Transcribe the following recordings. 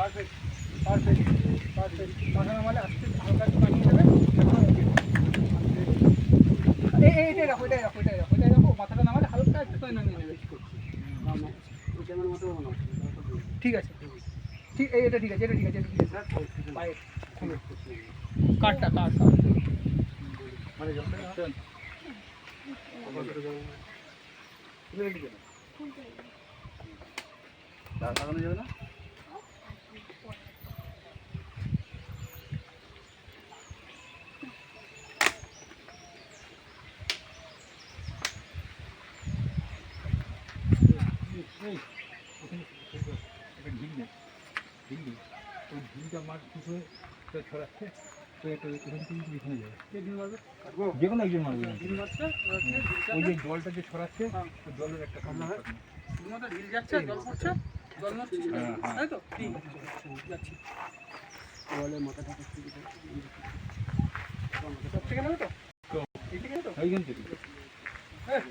Perfect perfect perfect. মাথা নামালে আস্তে হালকা একটু নামিয়ে দেবে। এইটাই রাখো, এটাই রাখো, এটাই রাখো, এটাই রাখো। মাথাটা নামালে হালকা একটু করে নামিয়ে নেবে। ঠিক আছে, ঠিক এটা ঠিক আছে, এটা ঠিক আছে, এটা ঠিক আছে। পায়ে কাটটা কাট কাট মানে লাগানো যাবে না। যে কোনো একজন মারবে, ওই যে জলটা যে ছড়াচ্ছে জলের একটা ঢিল যাচ্ছে, জল পড়ছে, জল নড়ছে, তাই তো ঠিক যাচ্ছে। জলের মাথাটা সব থেকে নেবে তো ঠিক আছে তো এইখান থেকে হ্যাঁ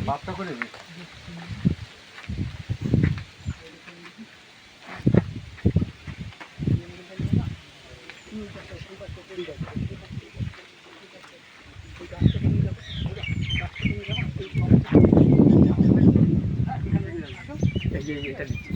বাপটা করে দিই। এটা দিচ্ছি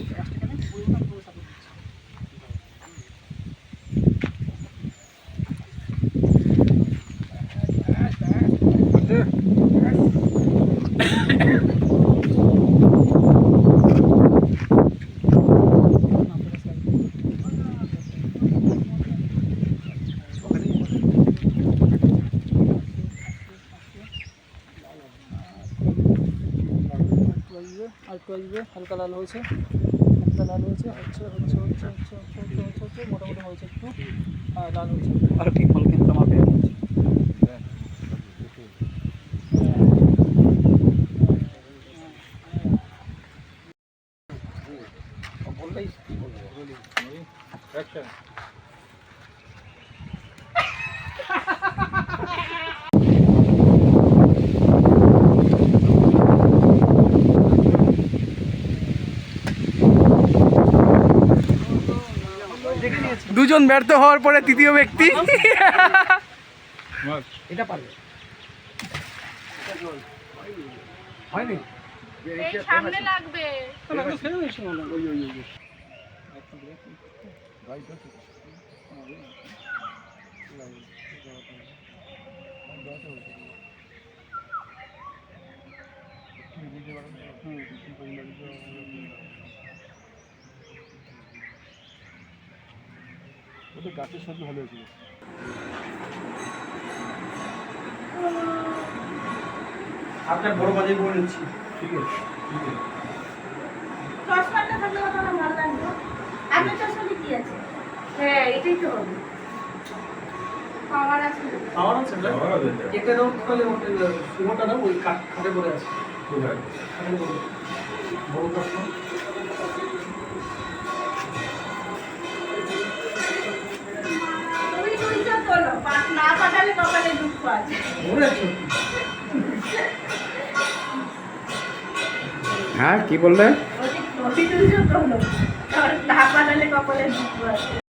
হালকা লাল হয়েছে, হালকা লাল হয়েছে, হচ্ছে হচ্ছে হচ্ছে হচ্ছে হচ্ছে হচ্ছে হচ্ছে হচ্ছে মোটামুটি হয়েছে একটু লাল হয়েছে। আর ঠিক ভালো কিন্তু আমার পেয়ে হচ্ছে বললেই দুজন ব্যর্থ হওয়ার পরে তৃতীয় ব্যক্তি এটা পারবে হয়নি সামনে লাগবে ওদের গাছের সাথে ভালো হয়েছিল। আপনার বড় বাজে বলে নিচ্ছি। ঠিক আছে ঠিক আছে চশমাটা থাকলে কথা ভালো লাগবে। আপনার চশমাতে কি আছে? হ্যাঁ এটাই তো হবে। পাওয়ার আছে, পাওয়ার আছে না? এটা দাও তাহলে ওটা দাও, ওই খাটে পড়ে আছে। কোথায়? খাটে পড়ে বড় চশমা না পাঠালে কপালে দুঃখ আছে। হ্যাঁ কি বললে? না পাঠালে কপালে দুঃখ আছে।